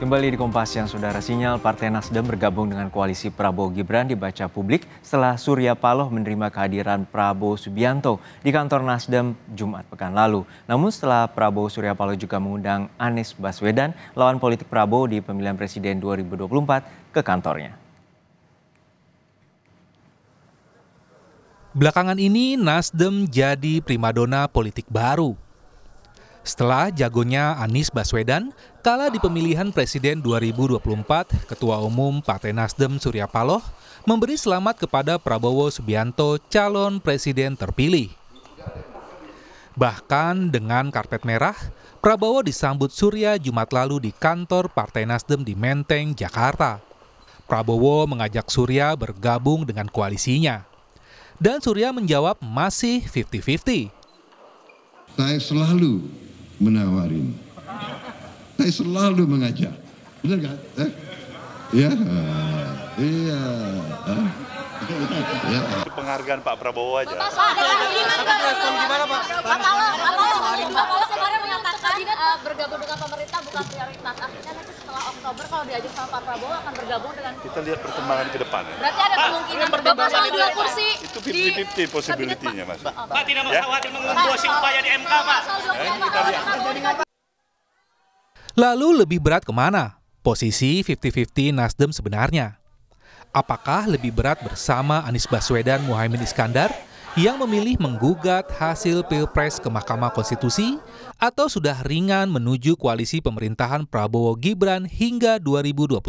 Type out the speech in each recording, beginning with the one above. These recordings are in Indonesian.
Kembali di Kompas yang saudara, sinyal Partai Nasdem bergabung dengan koalisi Prabowo Gibran dibaca publik setelah Surya Paloh menerima kehadiran Prabowo Subianto di kantor Nasdem Jumat pekan lalu. Namun setelah Prabowo, Surya Paloh juga mengundang Anies Baswedan, lawan politik Prabowo di pemilihan presiden 2024 ke kantornya. Belakangan ini Nasdem jadi primadona politik baru. Setelah jagonya Anies Baswedan kalah di pemilihan Presiden 2024, Ketua Umum Partai Nasdem Surya Paloh memberi selamat kepada Prabowo Subianto, calon presiden terpilih. Bahkan dengan karpet merah, Prabowo disambut Surya Jumat lalu di kantor Partai Nasdem di Menteng, Jakarta. Prabowo mengajak Surya bergabung dengan koalisinya. Dan Surya menjawab masih 50-50. Saya selalu menawarin, saya selalu mengajak, benar nggak? Ya, iya. Ya. Penghargaan Pak Prabowo aja. Pak Paloh kemarin mengatakan bergabung dengan pemerintah bukan prioritas. Artinya nanti setelah Oktober kalau diajak sama Pak Prabowo akan bergabung dengan. Kita lihat perkembangan ke depan ya. Berarti ada kemungkinan bergabung sama 2 kursi. Itu 50-50 possibility-nya Mas. Pak tidak khawatir menggembosi upaya di MK Pak. Kita lihat. Lalu lebih berat kemana? Posisi 50-50 Nasdem sebenarnya. Apakah lebih berat bersama Anies Baswedan Muhaimin Iskandar yang memilih menggugat hasil Pilpres ke Mahkamah Konstitusi atau sudah ringan menuju koalisi pemerintahan Prabowo Gibran hingga 2029?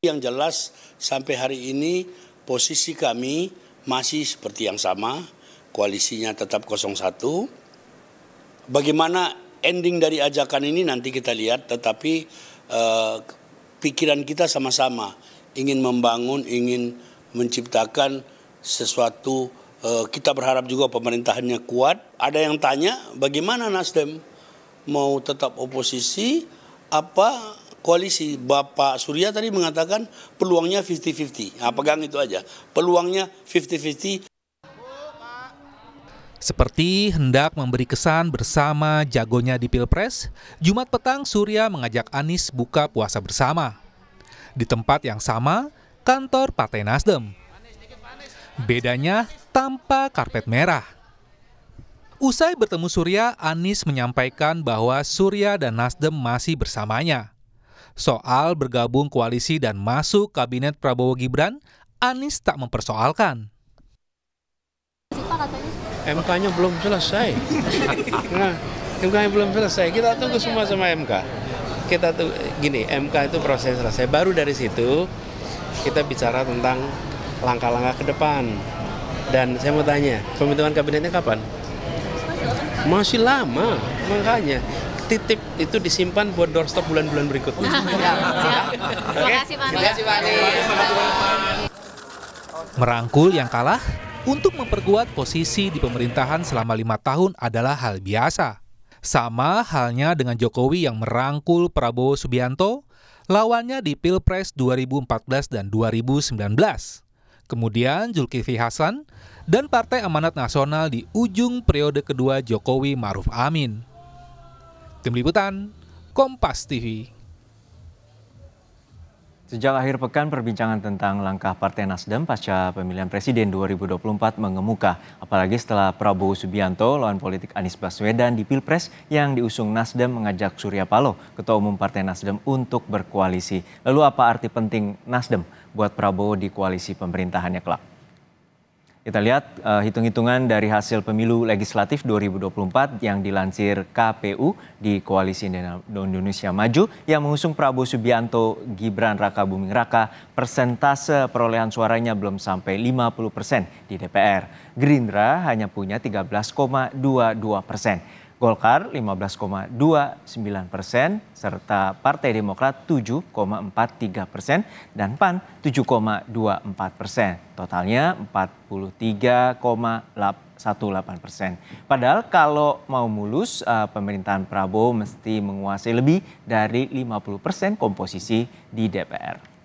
Yang jelas sampai hari ini posisi kami masih seperti yang sama, koalisinya tetap 01. Bagaimana ending dari ajakan ini nanti kita lihat, tetapi pikiran kita sama-sama ingin membangun, ingin menciptakan sesuatu. Kita berharap juga pemerintahannya kuat. Ada yang tanya bagaimana Nasdem mau tetap oposisi apa koalisi. Bapak Surya tadi mengatakan peluangnya 50-50. Nah, pegang itu aja, peluangnya 50-50. Seperti hendak memberi kesan bersama jagonya di Pilpres, Jumat petang Surya mengajak Anies buka puasa bersama. Di tempat yang sama, kantor Partai Nasdem. Bedanya tanpa karpet merah. Usai bertemu Surya, Anies menyampaikan bahwa Surya dan Nasdem masih bersamanya. Soal bergabung koalisi dan masuk kabinet Prabowo Gibran, Anies tak mempersoalkan. MK-nya belum selesai. Nah, MK-nya belum selesai. Kita tunggu semua sama MK. Kita tuh gini, MK itu proses selesai. Baru dari situ kita bicara tentang langkah-langkah ke depan. Dan saya mau tanya, pembentukan kabinetnya kapan? Masih lama, makanya titip itu disimpan buat doorstop bulan-bulan berikutnya. Terima kasih Pak. Merangkul yang kalah untuk memperkuat posisi di pemerintahan selama 5 tahun adalah hal biasa. Sama halnya dengan Jokowi yang merangkul Prabowo Subianto, lawannya di Pilpres 2014 dan 2019. Kemudian Zulkifli Hasan dan Partai Amanat Nasional di ujung periode kedua Jokowi Ma'ruf Amin. Tim Liputan, Kompas TV. Sejak akhir pekan, perbincangan tentang langkah Partai Nasdem pasca pemilihan Presiden 2024 mengemuka. Apalagi setelah Prabowo Subianto, lawan politik Anies Baswedan di Pilpres yang diusung Nasdem mengajak Surya Paloh, Ketua Umum Partai Nasdem, untuk berkoalisi. Lalu apa arti penting Nasdem buat Prabowo di koalisi pemerintahannya kelak? Kita lihat hitung-hitungan dari hasil pemilu legislatif 2024 yang dilansir KPU di Koalisi Indonesia Maju yang mengusung Prabowo Subianto, Gibran Raka Buming Raka, persentase perolehan suaranya belum sampai 50% di DPR. Gerindra hanya punya 13,22%. Golkar 15,29%, serta Partai Demokrat 7,43% dan PAN 7,24%. Totalnya 43,18%. Padahal kalau mau mulus, pemerintahan Prabowo mesti menguasai lebih dari 50% komposisi di DPR.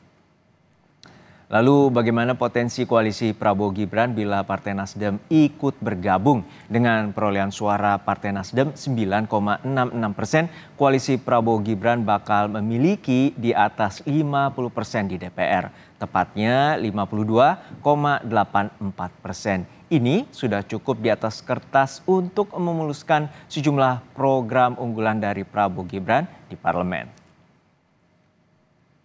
Lalu bagaimana potensi koalisi Prabowo Gibran bila Partai Nasdem ikut bergabung? Dengan perolehan suara Partai Nasdem 9,66%, koalisi Prabowo Gibran bakal memiliki di atas 50% di DPR, tepatnya 52,84%. Ini sudah cukup di atas kertas untuk memuluskan sejumlah program unggulan dari Prabowo Gibran di parlemen.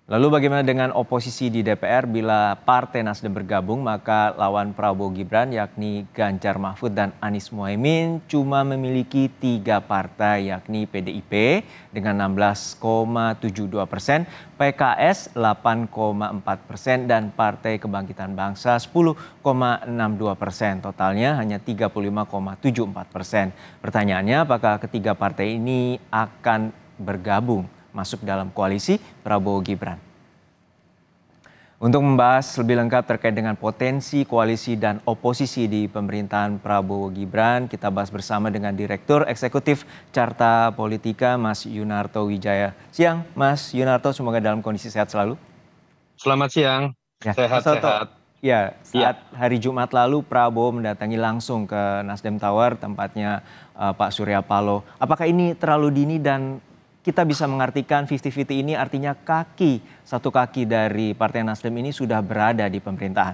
Lalu bagaimana dengan oposisi di DPR? Bila Partai Nasdem bergabung, maka lawan Prabowo Gibran yakni Ganjar Mahfud dan Anies Mohaimin cuma memiliki 3 partai, yakni PDIP dengan 16,72%, PKS 8,4%, dan Partai Kebangkitan Bangsa 10,62%. Totalnya hanya 35,74%. Pertanyaannya, apakah ketiga partai ini akan bergabung masuk dalam koalisi Prabowo Gibran? Untuk membahas lebih lengkap terkait dengan potensi koalisi dan oposisi di pemerintahan Prabowo Gibran, kita bahas bersama dengan Direktur Eksekutif Carta Politika, Mas Yunarto Wijaya. Siang, Mas Yunarto, semoga dalam kondisi sehat selalu. Selamat siang, sehat-sehat. Ya, saat hari Jumat lalu Prabowo mendatangi langsung ke Nasdem Tower, tempatnya Pak Surya Paloh. Apakah ini terlalu dini dan kita bisa mengartikan 50-50 ini artinya satu kaki dari Partai Nasdem ini sudah berada di pemerintahan?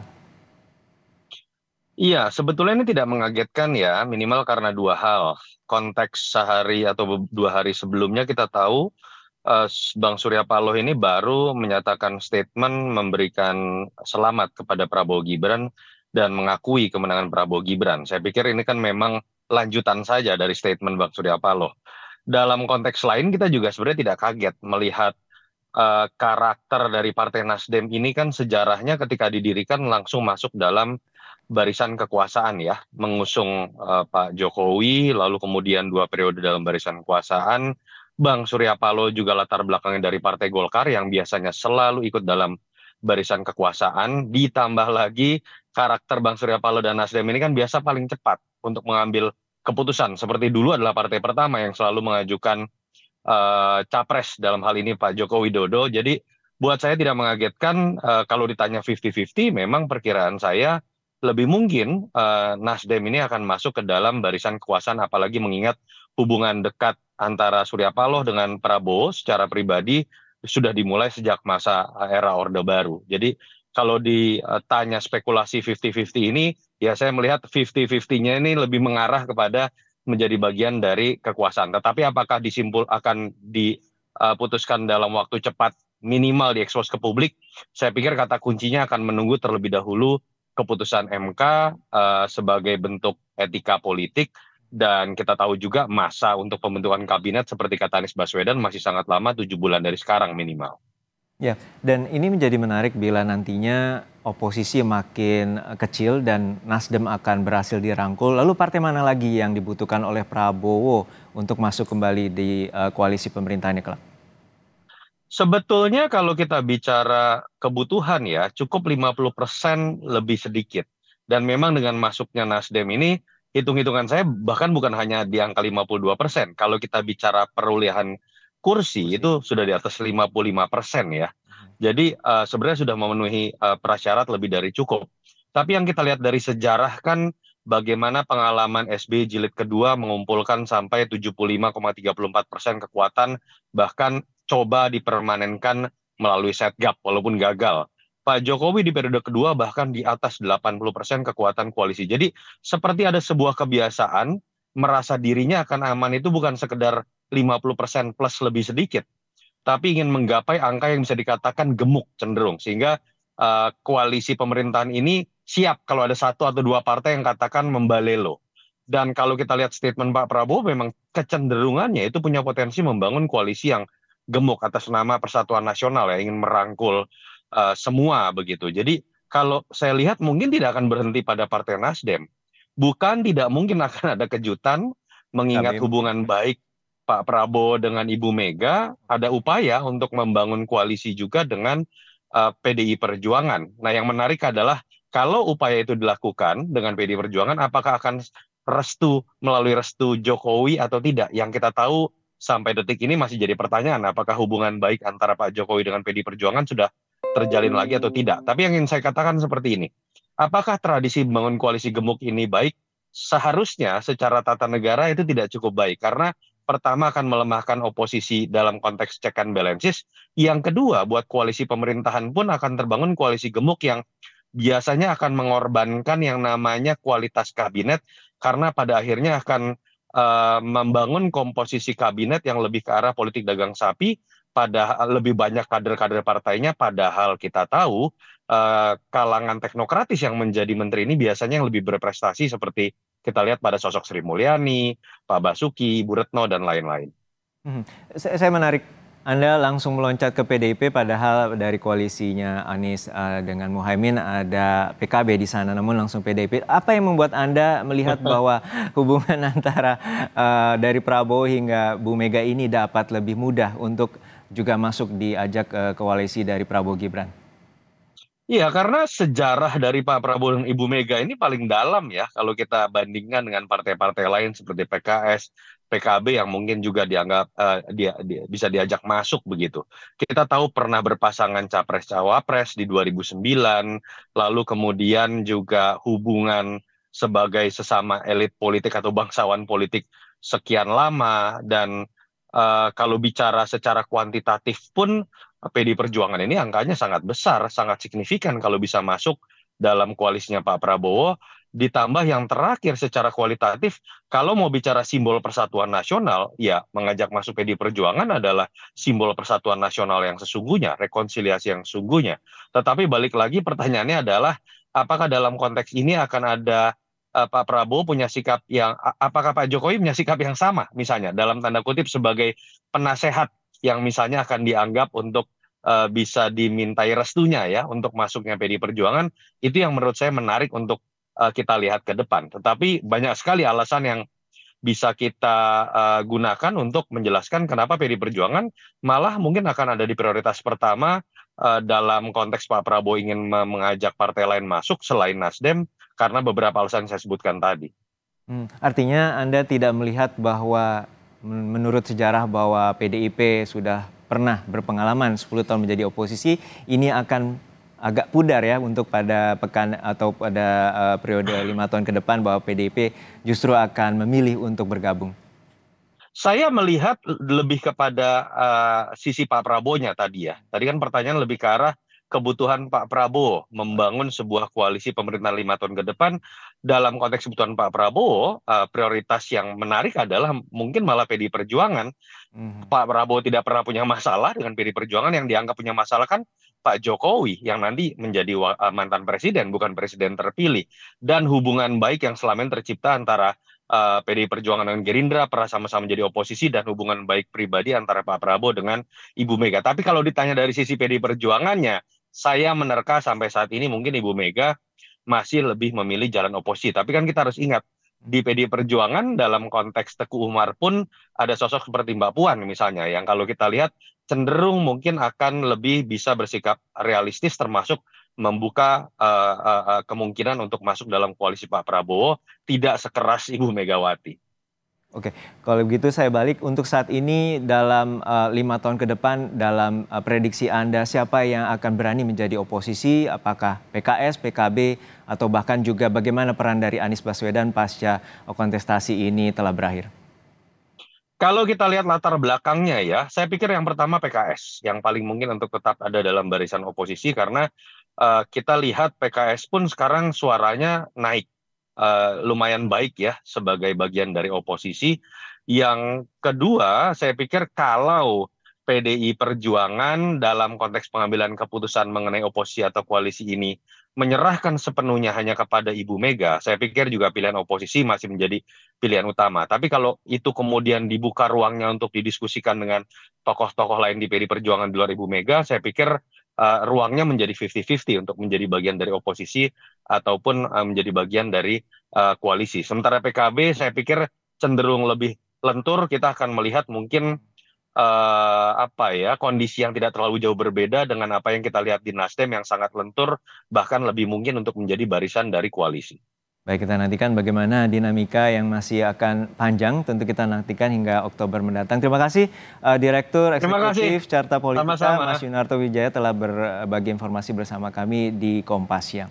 Iya, sebetulnya ini tidak mengagetkan ya, minimal karena 2 hal. Konteks sehari atau 2 hari sebelumnya kita tahu Bang Surya Paloh ini baru menyatakan statement memberikan selamat kepada Prabowo Gibran dan mengakui kemenangan Prabowo Gibran. Saya pikir ini kan memang lanjutan saja dari statement Bang Surya Paloh. Dalam konteks lain kita juga sebenarnya tidak kaget melihat karakter dari Partai Nasdem ini kan sejarahnya ketika didirikan langsung masuk dalam barisan kekuasaan ya, mengusung Pak Jokowi, lalu kemudian 2 periode dalam barisan kekuasaan. Bang Surya Paloh juga latar belakangnya dari Partai Golkar yang biasanya selalu ikut dalam barisan kekuasaan, ditambah lagi karakter Bang Surya Paloh dan Nasdem ini kan biasa paling cepat untuk mengambil keputusan, seperti dulu adalah partai pertama yang selalu mengajukan capres, dalam hal ini Pak Joko Widodo. Jadi buat saya tidak mengagetkan kalau ditanya 50-50, memang perkiraan saya lebih mungkin Nasdem ini akan masuk ke dalam barisan kekuasaan, apalagi mengingat hubungan dekat antara Surya Paloh dengan Prabowo secara pribadi sudah dimulai sejak masa era Orde Baru. Jadi kalau ditanya spekulasi 50-50 ini, ya saya melihat 50-50-nya ini lebih mengarah kepada menjadi bagian dari kekuasaan. Tetapi apakah akan diputuskan dalam waktu cepat, minimal diekspos ke publik, saya pikir kata kuncinya akan menunggu terlebih dahulu keputusan MK sebagai bentuk etika politik. Dan kita tahu juga masa untuk pembentukan kabinet seperti kata Anies Baswedan masih sangat lama, 7 bulan dari sekarang minimal. Ya, dan ini menjadi menarik bila nantinya oposisi makin kecil dan Nasdem akan berhasil dirangkul. Lalu partai mana lagi yang dibutuhkan oleh Prabowo untuk masuk kembali di koalisi pemerintahannya kelak? Sebetulnya kalau kita bicara kebutuhan ya, cukup 50% lebih sedikit. Dan memang dengan masuknya Nasdem ini, hitung-hitungan saya bahkan bukan hanya di angka 52%. Kalau kita bicara perolehan kursi itu sudah di atas 55% ya. Jadi sebenarnya sudah memenuhi prasyarat lebih dari cukup. Tapi yang kita lihat dari sejarah kan bagaimana pengalaman SBY jilid kedua mengumpulkan sampai 75,34% kekuatan, bahkan coba dipermanenkan melalui setgap walaupun gagal. Pak Jokowi di periode kedua bahkan di atas 80% kekuatan koalisi. Jadi seperti ada sebuah kebiasaan merasa dirinya akan aman itu bukan sekedar 50% plus lebih sedikit, tapi ingin menggapai angka yang bisa dikatakan gemuk cenderung. Sehingga koalisi pemerintahan ini siap kalau ada 1 atau 2 partai yang katakan membalelo. Dan kalau kita lihat statement Pak Prabowo memang kecenderungannya itu punya potensi membangun koalisi yang gemuk atas nama Persatuan Nasional ya, ingin merangkul semua begitu. Jadi kalau saya lihat mungkin tidak akan berhenti pada Partai Nasdem. Bukan tidak mungkin akan ada kejutan mengingat hubungan baik Pak Prabowo dengan Ibu Mega, ada upaya untuk membangun koalisi juga dengan PDI Perjuangan. Nah yang menarik adalah kalau upaya itu dilakukan dengan PDI Perjuangan, apakah akan melalui restu Jokowi atau tidak? Yang kita tahu sampai detik ini masih jadi pertanyaan, apakah hubungan baik antara Pak Jokowi dengan PDI Perjuangan sudah terjalin lagi atau tidak. Tapi yang ingin saya katakan seperti ini, apakah tradisi membangun koalisi gemuk ini baik? Seharusnya secara tata negara itu tidak cukup baik, karena pertama akan melemahkan oposisi dalam konteks check and balances. Yang kedua, buat koalisi pemerintahan pun akan terbangun koalisi gemuk yang biasanya akan mengorbankan yang namanya kualitas kabinet, karena pada akhirnya akan membangun komposisi kabinet yang lebih ke arah politik dagang sapi, padahal lebih banyak kader-kader partainya, padahal kita tahu kalangan teknokratis yang menjadi menteri ini biasanya yang lebih berprestasi, seperti kita lihat pada sosok Sri Mulyani, Pak Basuki, Bu Retno, dan lain-lain. Saya menarik Anda langsung meloncat ke PDIP, padahal dari koalisinya Anies dengan Muhaimin ada PKB di sana, namun langsung PDIP. Apa yang membuat Anda melihat bahwa hubungan antara dari Prabowo hingga Bu Mega ini dapat lebih mudah untuk juga masuk diajak koalisi dari Prabowo Gibran? Iya, karena sejarah dari Pak Prabowo dan Ibu Mega ini paling dalam ya, kalau kita bandingkan dengan partai-partai lain seperti PKS, PKB yang mungkin juga dianggap bisa diajak masuk begitu. Kita tahu pernah berpasangan Capres-Cawapres di 2009, lalu kemudian juga hubungan sebagai sesama elit politik atau bangsawan politik sekian lama, dan kalau bicara secara kuantitatif pun PD Perjuangan ini angkanya sangat besar, sangat signifikan kalau bisa masuk dalam koalisinya Pak Prabowo. Ditambah yang terakhir secara kualitatif, kalau mau bicara simbol persatuan nasional, ya mengajak masuk PD Perjuangan adalah simbol persatuan nasional yang sesungguhnya, rekonsiliasi yang sesungguhnya. Tetapi balik lagi pertanyaannya adalah, apakah dalam konteks ini akan ada Pak Prabowo punya sikap yang, apakah Pak Jokowi punya sikap yang sama misalnya, dalam tanda kutip sebagai penasehat yang misalnya akan dianggap untuk bisa dimintai restunya ya untuk masuknya PD Perjuangan. Itu yang menurut saya menarik untuk kita lihat ke depan. Tetapi banyak sekali alasan yang bisa kita gunakan untuk menjelaskan kenapa PD Perjuangan malah mungkin akan ada di prioritas pertama dalam konteks Pak Prabowo ingin mengajak partai lain masuk selain Nasdem, karena beberapa alasan yang saya sebutkan tadi. Artinya Anda tidak melihat bahwa menurut sejarah bahwa PDIP sudah pernah berpengalaman 10 tahun menjadi oposisi, ini akan agak pudar ya untuk pada pekan atau pada periode 5 tahun ke depan, bahwa PDIP justru akan memilih untuk bergabung? Saya melihat lebih kepada sisi Pak Prabowo-nya tadi ya. Tadi kan pertanyaan lebih ke arah kebutuhan Pak Prabowo membangun sebuah koalisi pemerintahan 5 tahun ke depan. Dalam konteks kebutuhan Pak Prabowo, prioritas yang menarik adalah mungkin malah PD Perjuangan. Pak Prabowo tidak pernah punya masalah dengan PD Perjuangan, yang dianggap punya masalah kan Pak Jokowi yang nanti menjadi mantan presiden, bukan presiden terpilih. Dan hubungan baik yang selama ini tercipta antara PDI Perjuangan dengan Gerindra, pernah sama-sama menjadi oposisi, dan hubungan baik pribadi antara Pak Prabowo dengan Ibu Mega. Tapi kalau ditanya dari sisi PDI Perjuangannya, saya menerka sampai saat ini mungkin Ibu Mega masih lebih memilih jalan oposisi. Tapi kan kita harus ingat, di PDI Perjuangan dalam konteks Teguh Umar pun ada sosok seperti Mbak Puan misalnya, yang kalau kita lihat cenderung mungkin akan lebih bisa bersikap realistis, termasuk membuka kemungkinan untuk masuk dalam koalisi Pak Prabowo, tidak sekeras Ibu Megawati. Oke, kalau begitu saya balik, untuk saat ini dalam 5 tahun ke depan, dalam prediksi Anda, siapa yang akan berani menjadi oposisi? Apakah PKS, PKB, atau bahkan juga bagaimana peran dari Anies Baswedan pasca kontestasi ini telah berakhir? Kalau kita lihat latar belakangnya ya, saya pikir yang pertama PKS, yang paling mungkin untuk tetap ada dalam barisan oposisi, karena kita lihat PKS pun sekarang suaranya naik. Lumayan baik ya sebagai bagian dari oposisi. Yang kedua, saya pikir kalau PDI Perjuangan dalam konteks pengambilan keputusan mengenai oposisi atau koalisi ini menyerahkan sepenuhnya hanya kepada Ibu Mega, saya pikir juga pilihan oposisi masih menjadi pilihan utama. Tapi kalau itu kemudian dibuka ruangnya untuk didiskusikan dengan tokoh-tokoh lain di PDI Perjuangan di luar Ibu Mega, saya pikir ruangnya menjadi 50-50 untuk menjadi bagian dari oposisi ataupun menjadi bagian dari koalisi. Sementara PKB saya pikir cenderung lebih lentur. Kita akan melihat mungkin kondisi yang tidak terlalu jauh berbeda dengan apa yang kita lihat di Nasdem yang sangat lentur, bahkan lebih mungkin untuk menjadi barisan dari koalisi. Baik, kita nantikan bagaimana dinamika yang masih akan panjang. Tentu kita nantikan hingga Oktober mendatang. Terima kasih Direktur Eksekutif Carta Politika, Mas Yunarto Wijaya telah berbagi informasi bersama kami di Kompas Siang.